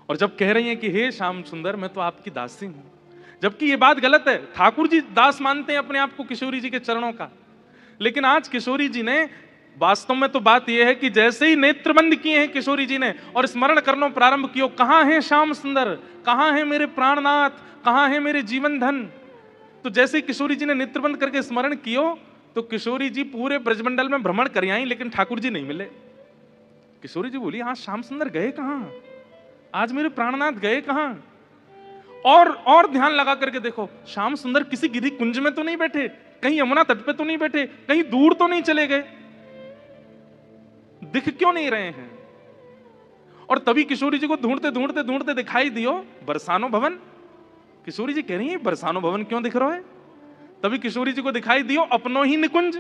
और जब कह रही हैं कि हे श्याम सुंदर मैं तो आपकी दासी हूं, जबकि ये बात गलत है। ठाकुर जी दास मानते हैं अपने आप को किशोरी जी के चरणों का, लेकिन आज किशोरी जी ने वास्तव में तो बात यह है कि जैसे ही नेत्र बंद किए हैं किशोरी जी ने और स्मरण करना प्रारंभ किया, कहां है श्याम सुंदर, कहां है मेरे प्राणनाथ, कहां है मेरे जीवन धन। तो जैसे ही किशोरी जी ने नेत्र बंद करके स्मरण किया तो किशोरी जी पूरे ब्रजमंडल में भ्रमण कर आई, लेकिन ठाकुर जी नहीं मिले। किशोरी जी बोली हाँ श्याम सुंदर गए कहां, आज मेरे प्राणनाथ गए कहां। और ध्यान लगा करके देखो, श्याम सुंदर किसी गिरी कुंज में तो नहीं बैठे, कहीं यमुना तट पे तो नहीं बैठे, कहीं दूर तो नहीं चले गए, दिख क्यों नहीं रहे हैं। और तभी किशोरी जी को ढूंढते ढूंढते ढूंढते दिखाई दियो बरसानो भवन। किशोरी जी कह रही है बरसानो भवन क्यों दिख रहा है। तभी किशोरी जी को दिखाई दियो अपनो ही निकुंज,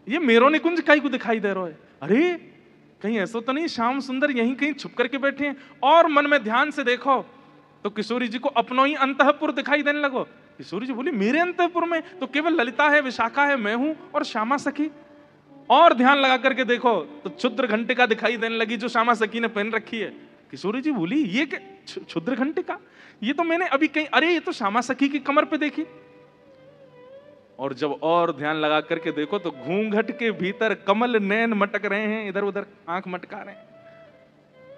ये मेरो निकुंज कहीं को दिखाई दे रहा है। अरे कहीं ऐसा तो नहीं श्याम सुंदर यहीं कहीं छुप करके बैठे हैं। और मन में ध्यान से देखो तो किशोरी जी को अपनो ही अंतःपुर दिखाई देने लगो। किशोरी जी बोली मेरे अंतःपुर में तो केवल ललिता है, विशाखा है, मैं हूं और श्यामा सखी। और ध्यान लगा करके देखो तो क्षुद्र घंटिका दिखाई देने लगी जो श्यामा सखी ने पहन रखी है। किशोरी जी बोली ये क्या क्षुद्र घंटिका, ये तो मैंने अभी कहीं, अरे ये तो श्यामा सखी की कमर पे देखी। और जब और ध्यान लगा करके देखो तो घूंघट के भीतर कमल नैन मटक रहे हैं, इधर उधर आंख मटका रहे हैं।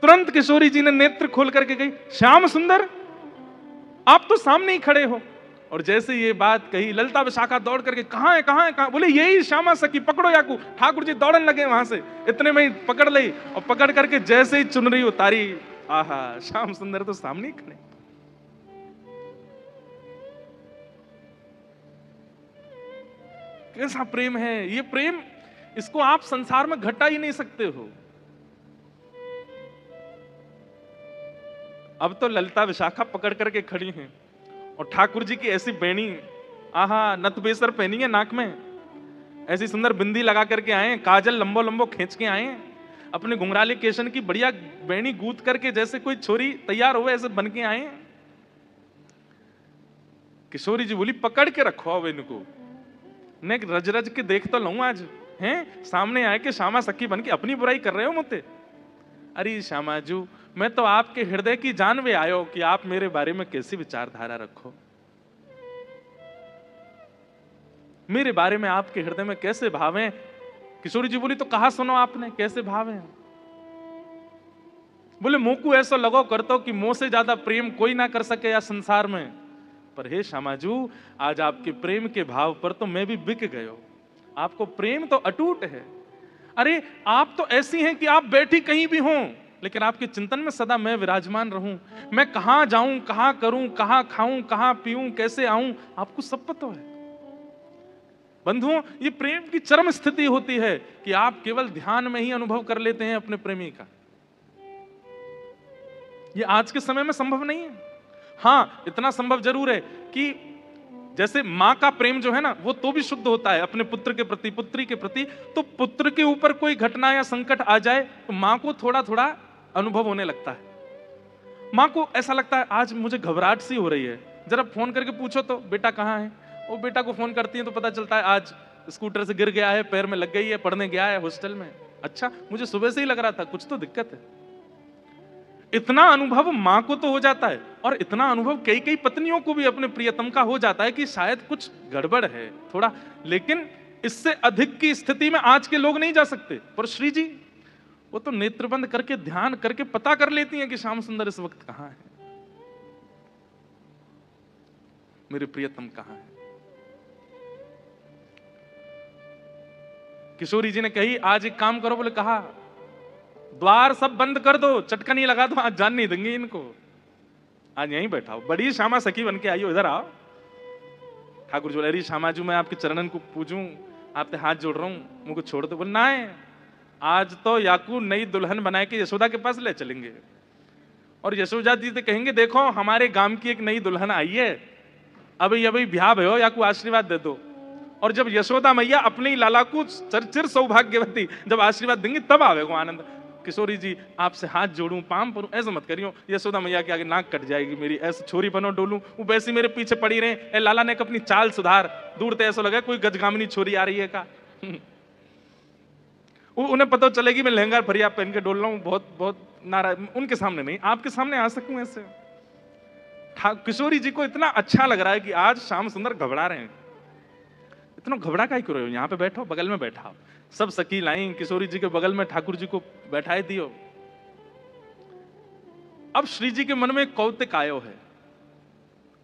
तुरंत किशोरी जी ने नेत्र खोल करके गई श्याम सुंदर आप तो सामने ही खड़े हो। और जैसे ये बात कही ललिता विशाखा दौड़ करके कहां है कहां है कहां, बोले यही श्यामा सखी, पकड़ो याकू। ठाकुर जी दौड़ने लगे वहां से, इतने में ही पकड़ ली और पकड़ करके जैसे ही चुनरी उतारी, आहा श्याम सुंदर तो सामने ही खड़े। कैसा प्रेम है ये प्रेम, इसको आप संसार में घटा ही नहीं सकते हो। अब तो ललिता विशाखा पकड़ करके खड़ी हैं और ठाकुर जी की ऐसी बेणी, आहा नथ बेसर पहनी है नाक में, ऐसी सुंदर बिंदी लगा करके आए, काजल लंबो लंबो खींच के आए, अपने घुंघराले केशन की बढ़िया बेणी गूंथ करके जैसे कोई छोरी तैयार हुए ऐसे बन के आए। किशोरी जी बोली पकड़ के रखो अब इनको, ने रज रज के देख तो लूं आज, हैं सामने आए के श्यामा सखी बन के अपनी बुराई कर रहे हो मुझे। अरे श्यामा जू मैं तो आपके हृदय की जानवे आयो कि आप मेरे बारे में कैसी विचारधारा रखो, मेरे बारे में आपके हृदय में कैसे भाव हैं। किशोरी जी बोली तो कहा सुनो आपने कैसे भाव हैं। बोले मुंह को ऐसा लगो करतो कि मुंह से ज्यादा प्रेम कोई ना कर सके या संसार में, पर हे श्यामाजू आज आपके प्रेम के भाव पर तो मैं भी बिक गयो। आपको प्रेम तो अटूट है। अरे आप तो ऐसी हैं कि आप बैठी कहीं भी हों लेकिन आपके चिंतन में सदा मैं विराजमान रहूं। मैं कहां जाऊं, कहां करूं, कहां खाऊं, कहां पीऊं, कैसे आऊं, आपको सब पता है। बंधुओं, ये प्रेम की चरम स्थिति होती है कि आप केवल ध्यान में ही अनुभव कर लेते हैं अपने प्रेमी का। ये आज के समय में संभव नहीं है। हाँ, इतना संभव जरूर है कि जैसे मां का प्रेम जो है ना, वो तो भी शुद्ध होता है अपने पुत्र के प्रति, पुत्री के प्रति। तो पुत्र के ऊपर कोई घटना या संकट आ जाए तो मां को थोड़ा थोड़ा अनुभव होने लगता है। मां को ऐसा लगता है आज मुझे घबराहट सी हो रही है, जरा फोन करके पूछो तो बेटा कहाँ है। वो बेटा को फोन करती है तो पता चलता है आज स्कूटर से गिर गया है, पैर में लग गई है, पढ़ने गया है हॉस्टल में। अच्छा, मुझे सुबह से ही लग रहा था कुछ तो दिक्कत है। इतना अनुभव मां को तो हो जाता है, और इतना अनुभव कई कई पत्नियों को भी अपने प्रियतम का हो जाता है कि शायद कुछ गड़बड़ है थोड़ा। लेकिन इससे अधिक की स्थिति में आज के लोग नहीं जा सकते। पर श्री जी वो तो नेत्रबंद करके ध्यान करके पता कर लेती हैं कि श्याम सुंदर इस वक्त कहां है, मेरे प्रियतम कहां है। किशोरी जी ने कही आज एक काम करो, बोले कहा द्वार सब बंद कर दो, चटकनी लगा दो, आज जान नहीं देंगे इनको, आज यहीं बैठाओ। बड़ी श्यामा सखी बन के आई हो, इधर आओ। ठाकुर जी बोले श्यामा जी मैं आपके चरणन को पूजूं, आपसे हाथ जोड़ रहा हूं, मुझको छोड़ दो। बोले ना है, आज तो याकू नई दुल्हन बना के यशोदा के पास ले चलेंगे, और यशोदा जी से कहेंगे देखो हमारे गांव की एक नई दुल्हन आई है, अभी अभी ब्याह भयो, याकू आशीर्वाद दे दो। और जब यशोदा मैया अपने ही लाला को चरचिर सौभाग्यवती जब आशीर्वाद देंगी तब आवेगो आनंद। किशोरी जी आपसे हाथ जोड़ूं, पाम परूं, ऐसा मत करियो, यशोदा मैया के आगे नाक कट जाएगी मेरी, ऐसे छोरी बनो डोलूं, वो वैसी मेरे पीछे पड़ी रहे। ए लाला ने अपनी चाल सुधार, दूर तो ऐसा लगा कोई गजगामिनी छोरी आ रही है का। उन्हें पता चलेगी मैं लहंगा फरिया पहन के डोल रहा हूं, बहुत बहुत नाराज। उनके सामने नहीं, आपके सामने आ सकूं ऐसे। किशोरी जी को इतना अच्छा लग रहा है कि आज श्याम सुंदर घबरा रहे हैं। इतना घबरा काहे क्यों रहे हो, यहाँ पे बैठो, बगल में बैठाओ। सब सखी लाई किशोरी जी के बगल में ठाकुर जी को बैठाए दियो। अब श्री जी के मन में कौतिक आयो है,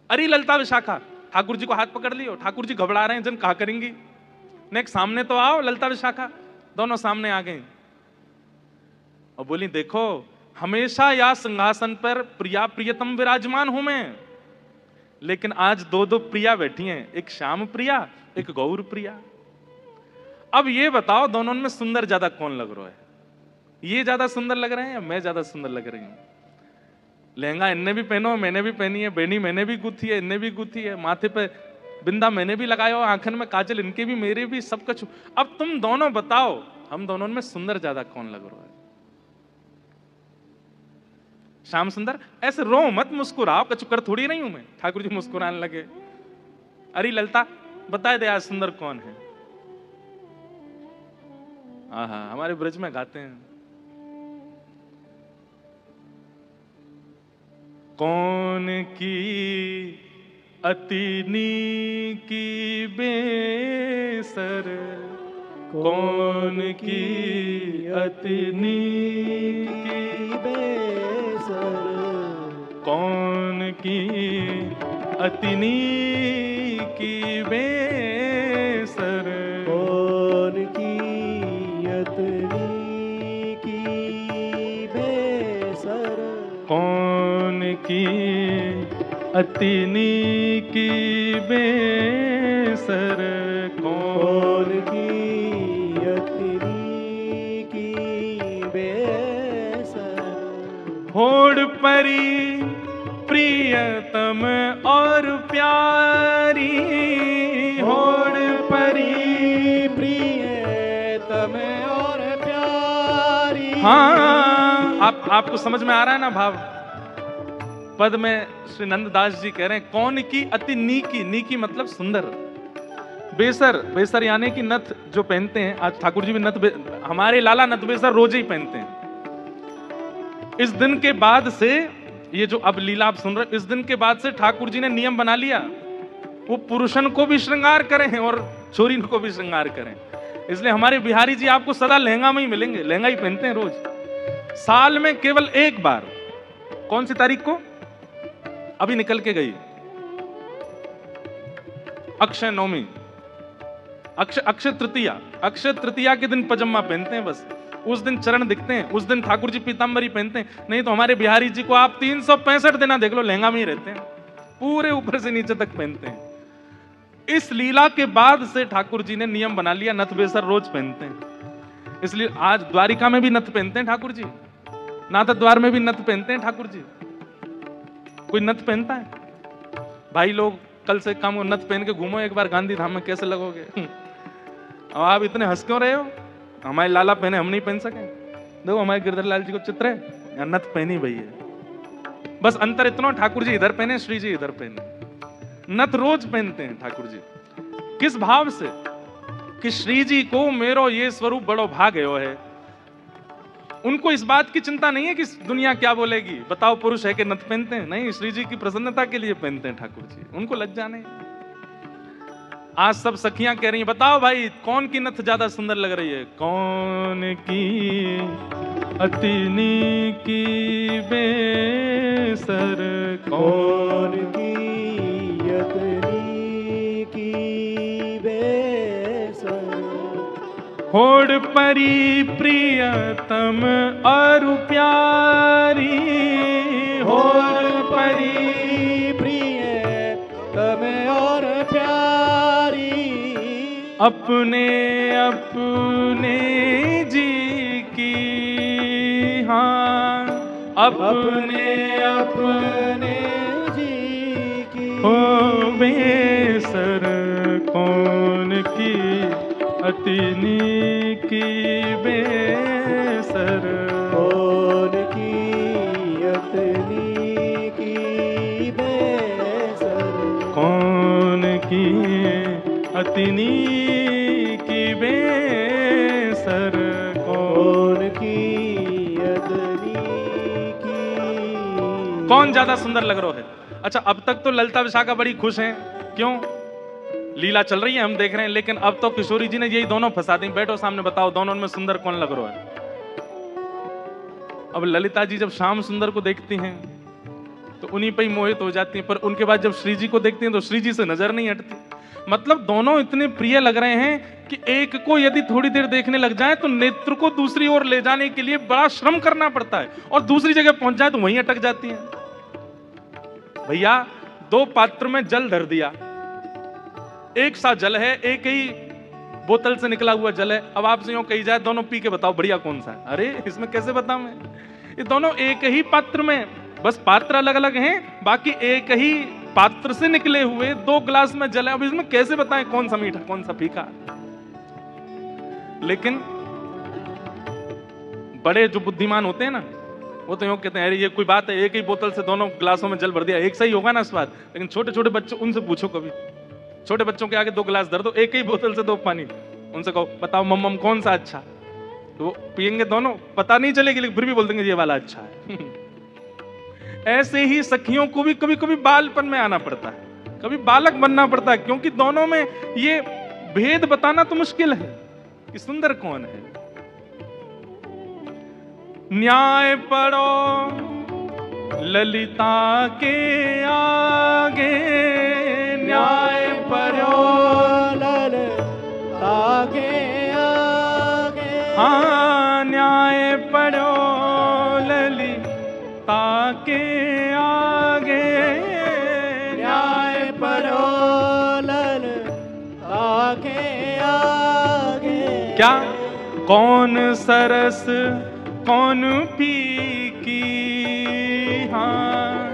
अरे ललता विशाखा, ठाकुर जी को हाथ पकड़ लियो, ठाकुर जी घबरा रहे हैं, जन कहा करेंगी, नेक्स्ट सामने तो आओ। ललता विशाखा दोनों सामने आ गए और बोली देखो हमेशा या सिंहासन पर प्रिया प्रियतम विराजमान हूं मैं, लेकिन आज दो दो प्रिया बैठी हैं, एक श्याम प्रिया एक गौर प्रिया। अब ये बताओ दोनों में सुंदर ज्यादा कौन लग रहा है, ये ज्यादा सुंदर लग रहे हैं या मैं ज्यादा सुंदर लग रही हूं। लहंगा इनने भी पहनो, मैंने भी पहनी है, बेनी मैंने भी गुथी है, इनने भी गुथी है, माथे पे बिंदा मैंने भी लगाया, आंखन में काजल इनके भी मेरे भी, सब कुछ। अब तुम दोनों बताओ हम दोनों में सुंदर ज्यादा कौन लग रहा है। श्याम सुंदर ऐसे रो मत, मुस्कुराओ, कचुकर थोड़ी नहीं हूं मैं। ठाकुर जी मुस्कुराने लगे, अरे ललता बताए दे आज सुंदर कौन है। आहा, हमारे ब्रज में गाते हैं, कौन की अति नीकी बेसर, कौन की अति नीकी बेसर, कौन की अति नीकी बेसर, कौन की अति नीकी बेसर, कौन की अति नीकी बेसर, कौन की अति नीकी बेसर, होड़ परी प्रियतम और प्यारी, होड़ परी प्रियतम और प्यारी। हाँ, आपको समझ में आ रहा है ना भाव। पद में श्री नंददास जी कह रहे हैं कौन की अति नीकी, नीकी मतलब सुंदर, बेसर, बेसर यानी कि नथ जो पहनते हैं, आज ठाकुर जी भी नथ, हमारे लाला नथ बेसर रोज ही पहनते हैं। इस दिन के बाद से ये जो अब लीला आप सुन रहे, इस दिन के बाद से ठाकुर जी ने नियम बना लिया, वो पुरुषन को भी श्रृंगार करें और छोरी को भी श्रृंगार करें। इसलिए हमारे बिहारी जी आपको सदा लहंगा में ही मिलेंगे, लहंगा ही पहनते हैं रोज। साल में केवल एक बार, कौन सी तारीख को अभी निकल के गई, अक्षय नवमी, अक्षय तृतीया, अक्षय तृतीया के दिन पजामा पहनते हैं बस, उस दिन चरण दिखते हैं, उस दिन ठाकुर जी पीतांबरी पहनते हैं। नहीं तो हमारे बिहारी जी को आप 365 दिन देख लो लहंगा में ही रहते हैं, पूरे ऊपर से नीचे तक पहनते हैं। इस लीला के बाद से ठाकुर जी ने नियम बना लिया, नथ बेसर रोज पहनते हैं। इसलिए आज द्वारिका में भी नथ पहनते हैं ठाकुर जी, नाथ द्वार में भी नथ पहनते हैं ठाकुर जी। कोई नथ पहनता है? भाई लोग कल से काम नथ पहन के घूमो एक बार गांधी धाम में, कैसे लगोगे? अब आप इतने हंस क्यों रहे हो? हमारे लाला पहने, हम नहीं पहन सके? देखो हमारे गिरधर लाल जी को चित्र है, नथ पहनी भई है। बस अंतर इतना, ठाकुर जी इधर पहने, श्री जी इधर पहने। नथ रोज पहनते हैं ठाकुर जी। किस भाव से? कि श्री जी को मेरो ये स्वरूप बड़ो भाग्यो है। उनको इस बात की चिंता नहीं है कि दुनिया क्या बोलेगी, बताओ पुरुष है कि नथ पहनते हैं? नहीं, श्री जी की प्रसन्नता के लिए पहनते हैं ठाकुर जी, उनको लज्जा नहीं। आज सब सखियां कह रही हैं, बताओ भाई कौन की नथ ज्यादा सुंदर लग रही है? कौन की अतिनी की बेसर, कौन की अतिनी की बेसर, होड़ परी प्रियतम अरु प्यारी, होड़ परी प्रियतम और प्यारी, अपने अपने जी की, हाँ अपने अपने जी की, हो बेसर कौन की अतिनी की बेसर, कौन की अतिनी की बेसर, कौन की अतिनी की बेसर, कौन की अतिनी की। कौन ज्यादा सुंदर लग रहा है? अच्छा, अब तक तो ललिता विशाखा बड़ी खुश हैं, क्यों? लीला चल रही है, हम देख रहे हैं, लेकिन अब तो किशोरी जी ने यही दोनों फंसा दी। बैठो सामने, बताओ दोनों में सुंदर कौन लग रहा है? अब ललिता जी जब श्याम सुंदर को देखती हैं तो उन्हीं पे ही मोहित हो जाती हैं, पर उनके बाद जब श्री जी को देखती हैं तो श्री जी से नजर नहीं हटती। मतलब दोनों इतने प्रिय लग रहे हैं कि एक को यदि थोड़ी देर देखने लग जाए तो नेत्र को दूसरी ओर ले जाने के लिए बड़ा श्रम करना पड़ता है, और दूसरी जगह पहुंच जाए तो वहीं अटक जाती हैं। भैया, दो पात्र में जल धर दिया, एक सा जल है, एक ही बोतल से निकला हुआ जल है। अब आपसे यूं कही जाए दोनों पी के बताओ बढ़िया कौन सा है? अरे इसमें कैसे बताऊं मैं? ये दोनों एक ही पात्र में, बस पात्र अलग अलग हैं, बाकी एक ही पात्र से निकले हुए दो गिलास में जल है। अब इसमें कैसे बताएं कौन सा मीठा कौन सा फीका? लेकिन बड़े जो बुद्धिमान होते हैं ना, वो तो यूं कहते हैं अरे ये कोई बात है, एक ही बोतल से दोनों गिलासों में जल भर दिया, एक सही होगा ना स्वाद। लेकिन छोटे छोटे बच्चों, उनसे पूछो कभी, छोटे बच्चों के आगे दो गिलास धर दो, एक ही बोतल से दो पानी, उनसे कहो बताओ मम्मम कौन सा अच्छा, तो वो पियेंगे दोनों, पता नहीं चलेगी, लेकिन फिर भी बोल देंगे ये वाला अच्छा है। ऐसे ही सखियों को भी कभी कभी बालपन में आना पड़ता है, कभी बालक बनना पड़ता है, क्योंकि दोनों में ये भेद बताना तो मुश्किल है कि सुंदर कौन है। न्याय पढ़ो ललिता के आगे, न्याय पढ़ो ललिता के आगे, हाँ न्याय पढ़ो ललिता के आगे, न्याय पढ़ो ललिता के आगे। क्या? कौन सरस कौन फीकी, हाँ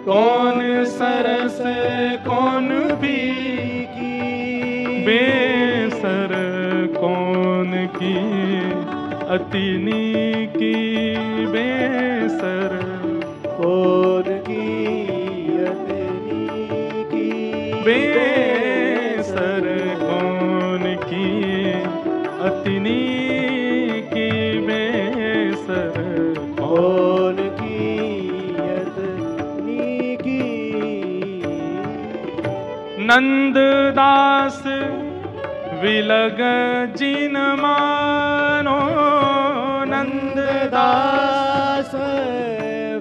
कौन सरस कौन फीकी, बेसर कौन की अतिनी की बेसर, कौन की अतिनी की बेसर कौन की अतिनी की बेसर, कौन की अतिनी की। नंददास विलग जिन मानो, नंददास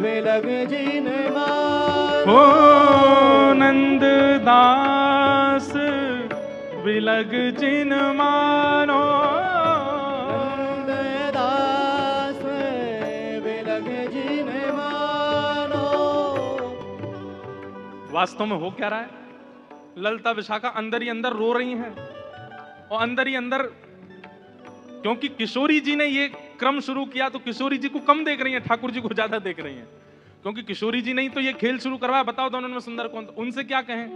विलग जिन मानो, हो नंददास विलग जिन मानो, नंददास विलग जिन मानो। वास्तव में हो क्या रहा है? ललिता विशाखा अंदर ही अंदर रो रही हैं और अंदर ही अंदर, क्योंकि किशोरी जी ने ये क्रम शुरू किया तो किशोरी जी को कम देख रही हैं, ठाकुर जी को ज्यादा देख रही हैं, क्योंकि किशोरी जी ने ही तो ये खेल शुरू करवाया। बताओ दोनों में सुंदर कौन? उनसे क्या कहें?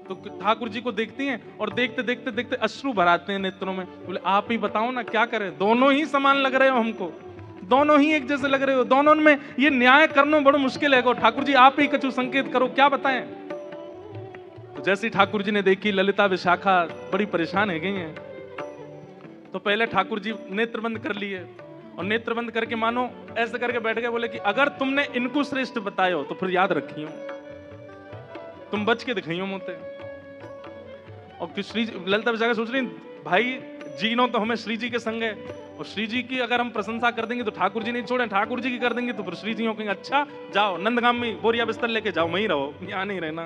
तो ठाकुर जी को देखती हैं और देखते देखते देखते अश्रु भराते हैं नेत्रों में। बोले आप ही बताओ ना क्या करें, दोनों ही समान लग रहे हो हमको, दोनों ही एक जैसे लग रहे हो, दोनों में ये न्याय करना बड़ा मुश्किल है। ठाकुर जी आप ही कछु संकेत करो, क्या बताएं? तो जैसे ठाकुर जी ने देखी ललिता विशाखा बड़ी परेशान है गई हैं, तो पहले ठाकुर जी नेत्र बंद कर लिए और नेत्र बंद करके मानो ऐसे करके बैठ गए। बोले कि अगर तुमने इनको श्रेष्ठ बतायो तो फिर याद रखियो, तुम बच के दिखाइयो मोते। और श्री ललिता विशाखा सोच रही भाई जीनो तो हमें श्री जी के संग है, और श्री जी की अगर हम प्रशंसा कर देंगे तो ठाकुर जी नहीं छोड़े, ठाकुर जी की कर देंगे तो फिर श्री जी कहेंगे अच्छा जाओ नंदगाम में बोरिया बिस्तर लेके जाओ, वहीं रहो, यहाँ नहीं रहना।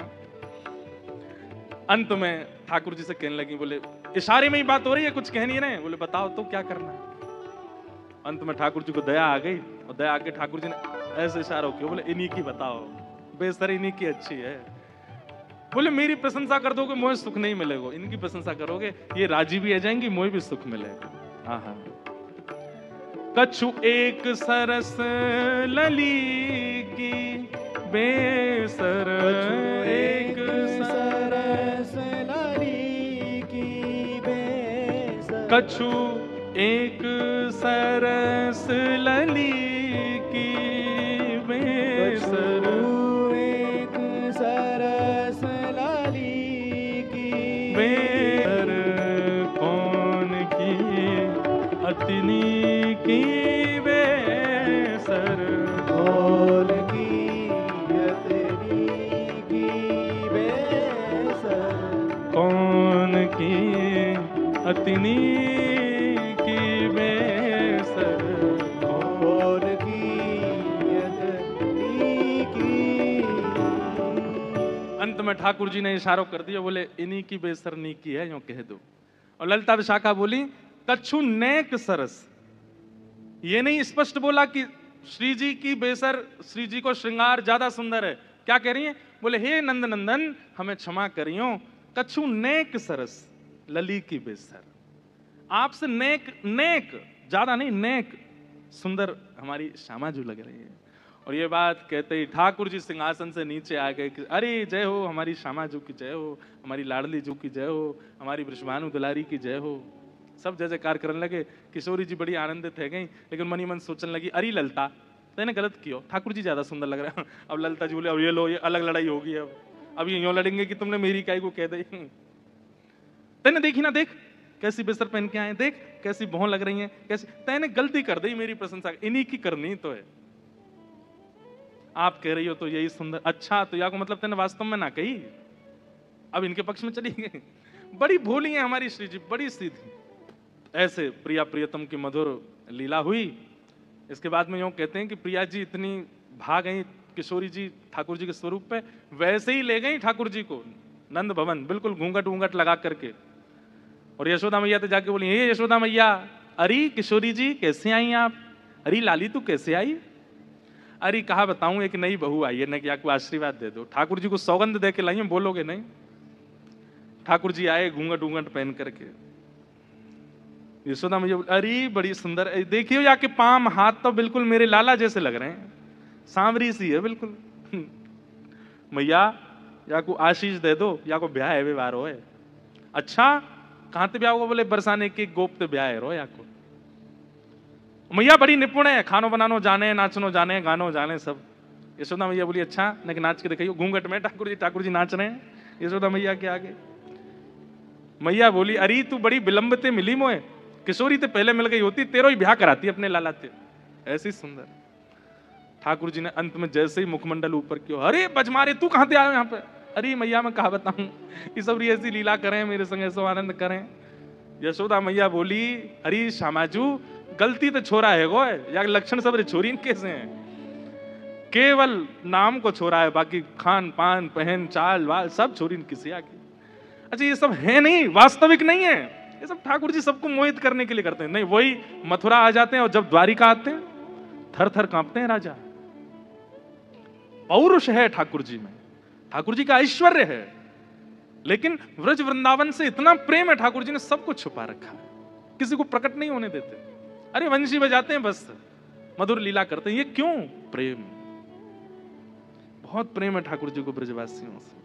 अंत में ठाकुर जी से कहने लगी, बोले इशारे में ही बात हो रही है, कुछ कह नहीं रहे। बोले बताओ तो क्या करना है? अंत में ठाकुर जी को दया आ गई और दया आके ठाकुर जी ने ऐसे इशारा किया, बोले इन्हीं की बताओ, बेसर इन्हीं की अच्छी है। बोले मेरी प्रशंसा कर दोगे मुझे सुख नहीं मिलेगा, इनकी प्रशंसा करोगे ये राजी भी आ जाएंगी, मुझे भी सुख मिलेगा। हाँ कछु एक सरस लली की बेसर, एक सरस लली की बेसर, कछु एक सरस लली की बेसर, एक सरस लली की बेसर कौन की अतिनी की बेसर, कौन की अतिनी की बेसर, कौन की अतिनी की बेसर, कौन की अतिनी की। अंत में ठाकुर जी ने इशारा कर दिया, बोले इन्हीं की बेसर नी की है, यूं कह दो। और ललिता विशाखा बोली कछु नेक सरस, ये नहीं स्पष्ट बोला कि श्री जी की बेसर, श्री जी को श्रृंगार ज्यादा सुंदर है। क्या कह रही है? बोले हे नंद नंदन हमें क्षमा करियो, कछु नेक सरस लली की बेसर, आपसे नेक, नेक ज्यादा नहीं, नेक सुंदर हमारी श्यामा जी लग रही है। और ये बात कहते ही ठाकुर जी सिंहासन से नीचे आ गए कि अरे जय हो हमारी श्यामा जी की जय हो, हमारी लाडली जी की जय हो, हमारी वृषभानु दुलारी की जय हो। सब जय जयकार करने लगे। किशोरी जी बड़ी आनंदित है गई, लेकिन मनी मन सोचने लगी अरे ललिता तेने गलत किया, ठाकुर जी ज्यादा सुंदर लग रहा है। अब ललिता जी बोले अब ये लो, ये अलग लड़ाई होगी, अब ये यूं लड़ेंगे कि तुमने मेरी काई को कह दी। तेने देखी ना, देख कैसी बेसर पहन के आए, देख कैसी भौं लग रही है, कैसी, तेने गलती कर दी मेरी प्रशंसा, इन्हीं की करनी तो है। आप कह रही हो तो यही सुंदर, अच्छा तो या को मतलब तेने वास्तव में ना कही, अब इनके पक्ष में चली गई। बड़ी भोली है हमारी श्री जी, बड़ी सीधी। ऐसे प्रिया प्रियतम की मधुर लीला हुई। इसके बाद में यूं कहते हैं कि प्रिया जी इतनी भाग गई किशोरी जी ठाकुर जी के स्वरूप पे, वैसे ही ले गई ठाकुर जी को नंद भवन, बिल्कुल घूंघट घूंघट लगा करके। और यशोदा मैया तो जाके बोली हे यशोदा मैया, अरे किशोरी जी कैसे आई आप? अरे लाली तू कैसे आई? अरे कहा बताऊं एक नई बहू आई है, न क्या कोई आशीर्वाद दे दो। ठाकुर जी को सौगंध दे के लाई, बोलोगे नहीं? ठाकुर जी आए घूंघट घूंघट पहन करके। यशोदा मैया अरे बड़ी सुंदर, देखियो या के पाम हाथ तो बिल्कुल मेरे लाला जैसे लग रहे हैं, सांवरी सी है बिल्कुल। मैया या को आशीष दे दो, या को ब्याह है व्यवहार हो है। अच्छा कहां ते ब्याह होगा? बोले बरसाने के गोप ते ब्याह है रो या को। मैया बड़ी निपुण है, खानो बनानो जाने, नाचनो जाने, गानो जाने सब। यशोदा मैया बोली अच्छा न नाच के दिखाइयो। घूंघट में ठाकुर जी नाच रहे हैं यशोदा मैया के आगे। मैया बोली अरे तू बड़ी विलंब ते मिली मोए, किशोरी ते पहले मिल गई होती, तेरो ही ब्याह कराती अपने लाला ते। ऐसी सुंदर। ठाकुर जी ने अंत में जैसे ही मुखमंडल ऊपर किया, अरे बजमारे तू कहां से आए यहाँ पे? अरे मैया मैं कहा बताऊं, ये सब ऐसी लीला करें मेरे संग, ऐसा आनंद करें। यशोदा मैया बोली अरे श्यामाजू गलती तो छोरा है गो है, या लक्षण सब रे छोरी कैसे हैं? केवल नाम को छोरा है, बाकी खान पान पहन चाल वाल सब छोरी किसी आगे। अच्छा ये सब है नहीं, वास्तविक नहीं है, ये सब ठाकुर जी सबको मोहित करने के लिए करते हैं। नहीं वही मथुरा आ जाते हैं और जब द्वारिका आते हैं थर थर कांपते हैं राजा। पौरुष है ठाकुर जी में, ठाकुर जी का ऐश्वर्य है। लेकिन व्रज वृंदावन से इतना प्रेम है, ठाकुर जी ने सब कुछ छुपा रखा है, किसी को प्रकट नहीं होने देते। अरे वंशी बजाते हैं बस, मधुर लीला करते हैं, ये क्यों? प्रेम, बहुत प्रेम है ठाकुर जी को ब्रजवासियों से।